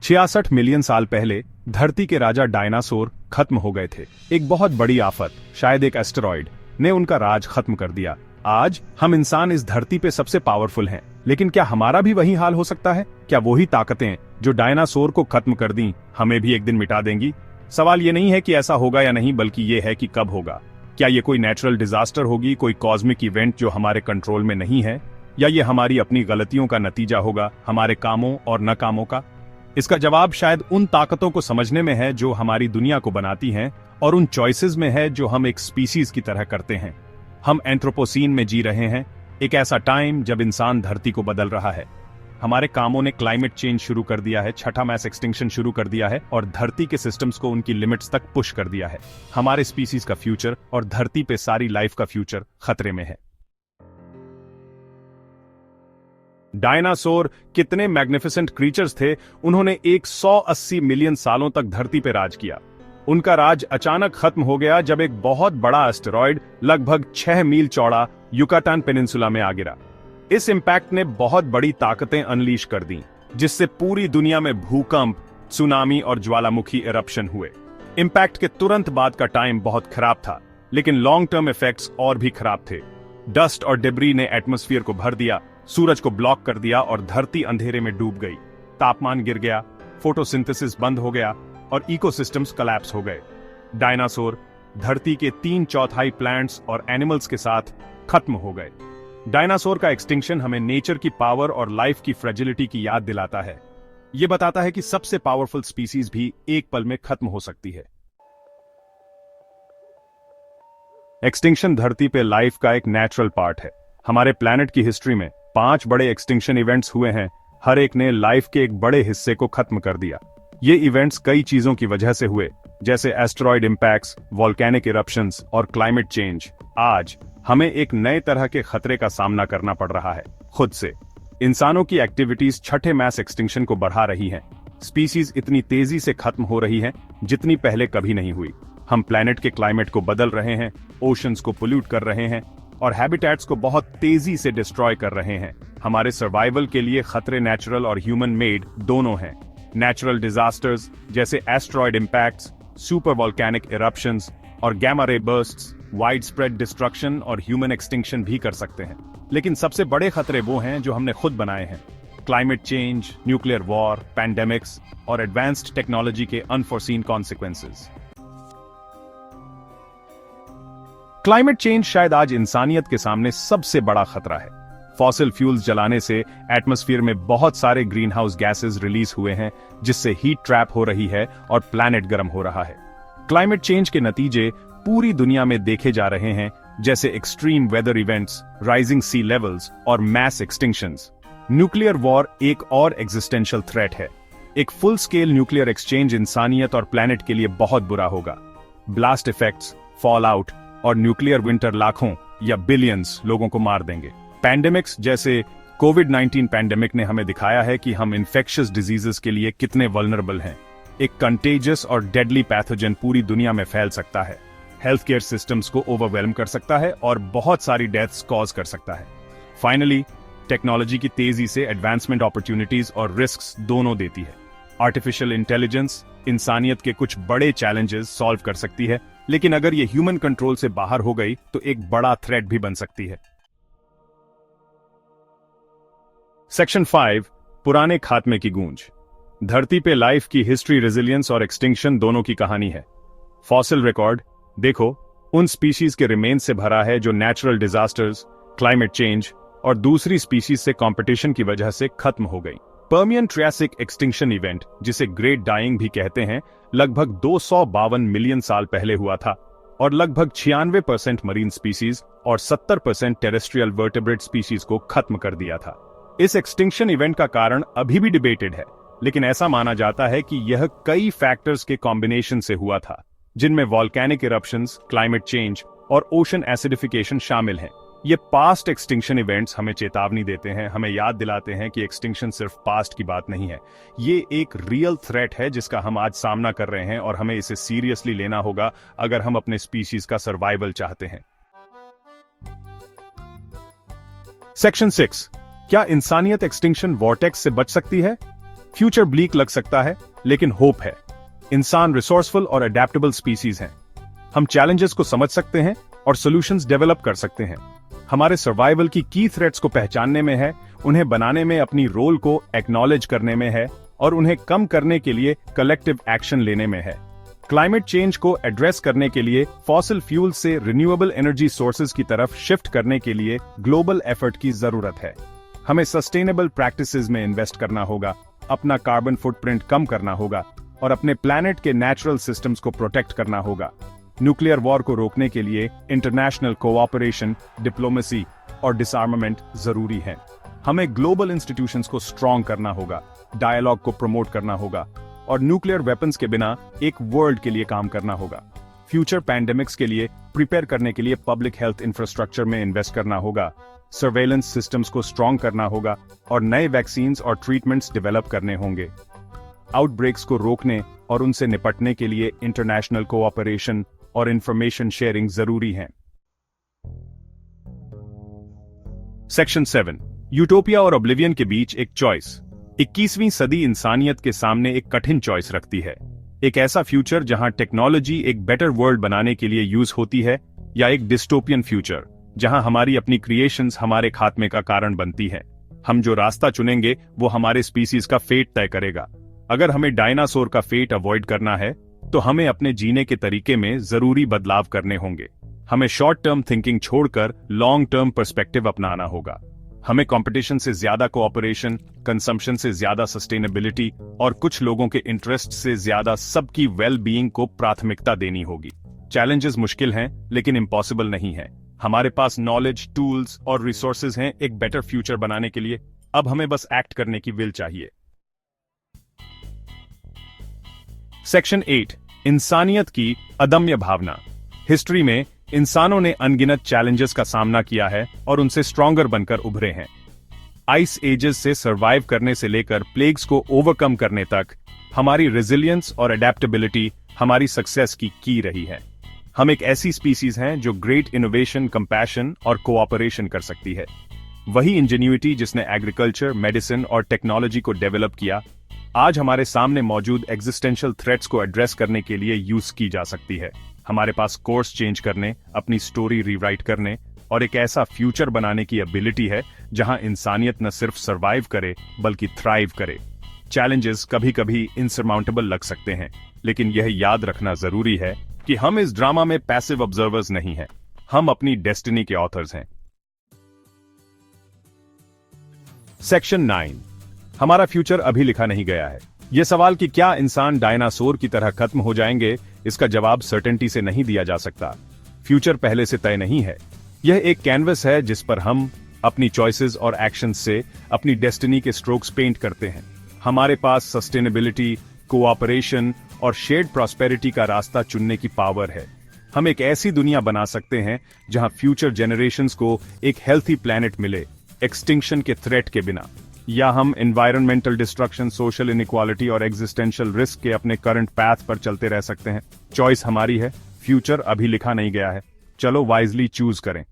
66 million साल पहले धरती के राजा डायनासोर खत्म हो गए थे। एक बहुत बड़ी आफत, शायद एक एस्टेरॉयड, ने उनका राज खत्म कर दिया। आज हम इंसान इस धरती पे सबसे पावरफुल हैं, लेकिन क्या हमारा भी वही हाल हो सकता है? क्या वही ताकतें जो डायनासोर को खत्म कर दी हमें भी एक दिन मिटा देंगी? सवाल ये नहीं है कि ऐसा होगा या नहीं, बल्कि ये है कि कब होगा। क्या ये कोई नेचुरल डिजास्टर होगी, कोई कॉस्मिक इवेंट जो हमारे कंट्रोल में नहीं है, या ये हमारी अपनी गलतियों का नतीजा होगा, हमारे कामों और नाकामों का? इसका जवाब शायद उन ताकतों को समझने में है जो हमारी दुनिया को बनाती हैं, और उन चॉइसेस में है जो हम एक स्पीसीज की तरह करते हैं। हम एंथ्रोपोसीन में जी रहे हैं, एक ऐसा टाइम जब इंसान धरती को बदल रहा है। हमारे कामों ने क्लाइमेट चेंज शुरू कर दिया है, छठा मैस एक्सटिंक्शन शुरू कर दिया है और धरती के सिस्टम्स को उनकी लिमिट्स तक पुश कर दिया है। हमारे स्पीसीज का फ्यूचर और धरती पे सारी लाइफ का फ्यूचर खतरे में है। डायनासोर कितने मैग्निफिसेंट क्रीचर्स थे। उन्होंने 180 मिलियन सालों तक धरती पे राज किया। उनका राज अचानक खत्म हो गया जब एक बहुत बड़ा एस्टेरॉयड लगभग 6 मील चौड़ा युकातान पेनिनसुला में आ गिरा। इस इंपैक्ट ने बहुत बड़ी ताकतें अनलीश कर दी, जिससे पूरी दुनिया में भूकंप, सुनामी और ज्वालामुखी इरप्शन हुए। इंपैक्ट के तुरंत बाद का टाइम बहुत खराब था, लेकिन लॉन्ग टर्म इफेक्ट्स और भी खराब थे। डस्ट और डिब्री ने एटमॉस्फेयर को भर दिया, सूरज को ब्लॉक कर दिया और धरती अंधेरे में डूब गई। तापमान गिर गया, फोटोसिंथेसिस बंद हो गया और इकोसिस्टम्स कोलैप्स हो गए। डायनासोर धरती के 3/4 प्लांट्स और एनिमल्स के साथ खत्म हो गए। डायनासोर का एक्सटिंक्शन हमें नेचर की पावर और लाइफ की फ्रेजिलिटी की याद दिलाता है। यह बताता है कि सबसे पावरफुल स्पीसीज भी एक पल में खत्म हो सकती है। एक्सटिंक्शन धरती पे लाइफ का एक नेचुरल पार्ट है। हमारे प्लैनेट की हिस्ट्री में 5 बड़े एक्सटिंक्शन इवेंट्स हुए हैं। हर एक ने लाइफ के एक बड़े हिस्से को खत्म कर दिया। ये इवेंट्स कई चीजों की वजह से हुए, जैसे एस्टेरॉयड इंपैक्ट्स, वोल्केनिक इरप्शंस और क्लाइमेट चेंज। आज हमें एक नए तरह के खतरे का सामना करना पड़ रहा है, खुद से। इंसानों की एक्टिविटीज छठे मैस एक्सटिंक्शन को बढ़ा रही हैं। स्पीसीज इतनी तेजी से खत्म हो रही हैं जितनी पहले कभी नहीं हुई। हम प्लैनेट के क्लाइमेट को बदल रहे हैं, ओशंस को पोल्यूट कर रहे हैं और हैबिटेट्स को बहुत तेजी से डिस्ट्रॉय कर रहे हैं। हमारे सर्वाइवल के लिए खतरे नेचुरल और ह्यूमन मेड दोनों हैं। नेचुरल डिजास्टर्स जैसे asteroid impacts, super volcanic eruptions और gamma ray bursts widespread destruction और ह्यूमन एक्सटिंक्शन भी कर सकते हैं। लेकिन सबसे बड़े खतरे वो हैं जो हमने खुद बनाए हैं। Climate change, nuclear war, pandemics और एडवांस्ड टेक्नोलॉजी के अनफोर्सीन कॉन्सिक्वेंसेस। क्लाइमेट चेंज शायद आज इंसानियत के सामने सबसे बड़ा खतरा है। फॉसिल फ्यूल्स जलाने से एटमॉस्फेयर में बहुत सारे ग्रीन हाउस गैसेस रिलीज हुए हैं, जिससे हीट ट्रैप हो रही है और प्लैनेट गर्म हो रहा है। क्लाइमेट चेंज के नतीजे पूरी दुनिया में देखे जा रहे हैं, जैसे extreme weather events, rising sea levels और मैस एक्सटिंक्शंस। न्यूक्लियर वॉर एक और एग्जिस्टेंशियल थ्रेट है। एक फुल स्केल न्यूक्लियर एक्सचेंज इंसानियत और प्लैनेट के लिए बहुत बुरा होगा। ब्लास्ट इफेक्ट्स, फॉल आउट और न्यूक्लियर विंटर लाखों या बिलियंस लोगों को मार देंगे। पैंडेमिक्स जैसे कोविड-19 पैंडेमिक ने हमें दिखाया है कि हम इन्फेक्शियस डिजीजेस के लिए कितने वल्नरेबल हैं। एक कंटेजियस और डेडली पैथोजन पूरी दुनिया में फैल सकता है, हेल्थ केयर सिस्टम्स को ओवरवेल्म कर सकता है और बहुत सारी डेथ्स कॉज कर सकता है। फाइनली, टेक्नोलॉजी की तेजी से एडवांसमेंट अपॉर्चुनिटीज और रिस्क्स दोनों देती है। आर्टिफिशियल इंटेलिजेंस इंसानियत के कुछ बड़े चैलेंजेस सॉल्व कर सकती है, लेकिन अगर ये ह्यूमन कंट्रोल से बाहर हो गई तो एक बड़ा थ्रेट भी बन सकती है। सेक्शन 5, पुराने खात्मे की गूंज। धरती पे लाइफ की हिस्ट्री, रेजिलियंस और एक्सटिंक्शन दोनों की कहानी है। फॉसिल रिकॉर्ड देखो, उन स्पीशीज के रिमेन्स से भरा है जो नेचुरल डिजास्टर्स, क्लाइमेट चेंज और दूसरी स्पीशीज से कंपटीशन की वजह से खत्म हो गई। पर्मियन ट्रियासिक एक्सटिंक्शन इवेंट, जिसे ग्रेट डाइंग भी कहते हैं, लगभग 252 मिलियन साल पहले हुआ था और लगभग 96% मरीन स्पीशीज और 70% टेरेस्ट्रियल वर्टेब्रेट स्पीशीज को खत्म कर दिया था। इस एक्सटिंक्शन इवेंट का कारण अभी भी डिबेटेड है, लेकिन ऐसा माना जाता है कि यह कई फैक्टर्स के कॉम्बिनेशन से हुआ था, जिनमें वोल्केनिक इरप्शंस, क्लाइमेट चेंज और ओशन एसिडिफिकेशन शामिल हैं। ये पास्ट एक्सटिंक्शन इवेंट्स हमें चेतावनी देते हैं, हमें याद दिलाते हैं कि एक्सटिंक्शन सिर्फ पास्ट की बात नहीं है। ये एक रियल थ्रेट है जिसका हम आज सामना कर रहे हैं और हमें इसे सीरियसली लेना होगा अगर हम अपने स्पीशीज का सर्वाइवल चाहते हैं। सेक्शन 6, क्या इंसानियत एक्सटिंक्शन वॉर्टेक्स से बच सकती है? फ्यूचर ब्लीक लग सकता है, लेकिन होप है। इंसान रिसोर्सफुल और अडेप्टेबल स्पीसीज हैं। हम चैलेंजेस को समझ सकते हैं और सॉल्यूशंस डेवलप कर सकते हैं। हमारे सर्वाइवल की थ्रेट्स को पहचानने में है, उन्हें बनाने में अपनी रोल को एक्नॉलेज करने में है और उन्हें कम करने के लिए कलेक्टिव एक्शन लेने में है। क्लाइमेट चेंज को एड्रेस करने के लिए फॉसिल फ्यूल से रिन्यूएबल एनर्जी सोर्सेज की तरफ शिफ्ट करने के लिए ग्लोबल एफर्ट की जरूरत है। हमें सस्टेनेबल प्रैक्टिसेस में इन्वेस्ट करना होगा, अपना कार्बन फुटप्रिंट कम करना होगा और अपने प्लैनेट के नेचुरल सिस्टम्स को प्रोटेक्ट करना होगा। न्यूक्लियर वॉर को रोकने के लिए इंटरनेशनल कोऑपरेशन, डिप्लोमेसी और डिसआर्मामेंट जरूरी है। हमें ग्लोबल इंस्टीट्यूशंस को स्ट्रॉन्ग करना होगा, डायलॉग को प्रमोट करना होगा और न्यूक्लियर वेपन्स के बिना एक वर्ल्ड के लिए काम करना होगा। फ्यूचर पैंडेमिक्स के लिए प्रिपेयर करने के लिए पब्लिक हेल्थ इंफ्रास्ट्रक्चर में इन्वेस्ट करना होगा, सर्वेलेंस सिस्टम्स को स्ट्रॉन्ग करना होगा और नए वैक्सीन्स और ट्रीटमेंट्स डेवलप करने होंगे। आउटब्रेक्स को रोकने और उनसे निपटने के लिए इंटरनेशनल कोऑपरेशन और इंफॉर्मेशन शेयरिंग जरूरी है। सेक्शन 7, यूटोपिया और ऑब्लिवियन के बीच एक चॉइस। 21वीं सदी इंसानियत के सामने एक कठिन चॉइस रखती है। एक ऐसा फ्यूचर जहां टेक्नोलॉजी एक बेटर वर्ल्ड बनाने के लिए यूज होती है, या एक डिस्टोपियन फ्यूचर जहां हमारी अपनी क्रिएशंस हमारे खात्मे का कारण बनती है। हम जो रास्ता चुनेंगे वो हमारे स्पीसीज का फेट तय करेगा। अगर हमें डायनासोर का फेट अवॉइड करना है तो हमें अपने जीने के तरीके में जरूरी बदलाव करने होंगे। हमें शॉर्ट टर्म थिंकिंग छोड़कर लॉन्ग टर्म पर्सपेक्टिव अपनाना होगा। हमें कंपटीशन से ज्यादा कोऑपरेशन, कंजम्पशन से ज्यादा सस्टेनेबिलिटी और कुछ लोगों के इंटरेस्ट से ज्यादा सबकी वेल बीइंग को प्राथमिकता देनी होगी। चैलेंजेस मुश्किल हैं, लेकिन इम्पॉसिबल नहीं है। हमारे पास नॉलेज, टूल्स और रिसोर्सेज हैं एक बेटर फ्यूचर बनाने के लिए। अब हमें बस एक्ट करने की विल चाहिए। सेक्शन 8, इंसानियत की अदम्य भावना। हिस्ट्री में इंसानों ने अनगिनत चैलेंजेस का सामना किया है और उनसे स्ट्रॉन्गर बनकर उभरे हैं। आइस एजेस से सर्वाइव करने से लेकर प्लेग्स को ओवरकम करने तक हमारी रेजिलियंस और अडेप्टेबिलिटी हमारी सक्सेस की की रही है। हम एक ऐसी स्पीसीज हैं जो ग्रेट इनोवेशन, कंपैशन और कोऑपरेशन कर सकती है। वही इंजेन्युइटी जिसने एग्रीकल्चर, मेडिसिन और टेक्नोलॉजी को डेवलप किया, आज हमारे सामने मौजूद एग्जिस्टेंशियल थ्रेट्स को एड्रेस करने के लिए यूज की जा सकती है। हमारे पास कोर्स चेंज करने, अपनी स्टोरी रीराइट करने और एक ऐसा फ्यूचर बनाने की एबिलिटी है जहां इंसानियत न सिर्फ सर्वाइव करे बल्कि थ्राइव करे। चैलेंजेस कभी कभी इनसरमाउंटेबल लग सकते हैं, लेकिन यह याद रखना जरूरी है कि हम इस ड्रामा में पैसिव ऑब्जर्वर्स नहीं हैं, हम अपनी डेस्टिनी के ऑथर्स हैं। सेक्शन 9, हमारा फ्यूचर अभी लिखा नहीं गया है। यह सवाल कि क्या इंसान डायनासोर की तरह खत्म हो जाएंगे, इसका जवाब सर्टेनिटी से नहीं दिया जा सकता। फ्यूचर पहले से तय नहीं है। यह एक कैनवस है जिस पर हम अपनी चॉइसेस और एक्शंस से अपनी डेस्टिनी के स्ट्रोक्स पेंट करते हैं। हमारे पास सस्टेनेबिलिटी, कोऑपरेशन और शेयर्ड प्रॉस्पेरिटी का रास्ता चुनने की पावर है। हम एक ऐसी दुनिया बना सकते हैं जहां फ्यूचर जनरेशंस को एक हेल्थी प्लैनेट मिले, एक्सटिंक्शन के थ्रेट के बिना, या हम एनवायरमेंटल डिस्ट्रक्शन, सोशल इनइक्वालिटी और एग्जिस्टेंशियल रिस्क के अपने करंट पैथ पर चलते रह सकते हैं। चॉइस हमारी है, फ्यूचर अभी लिखा नहीं गया है। चलो वाइजली चूज करें।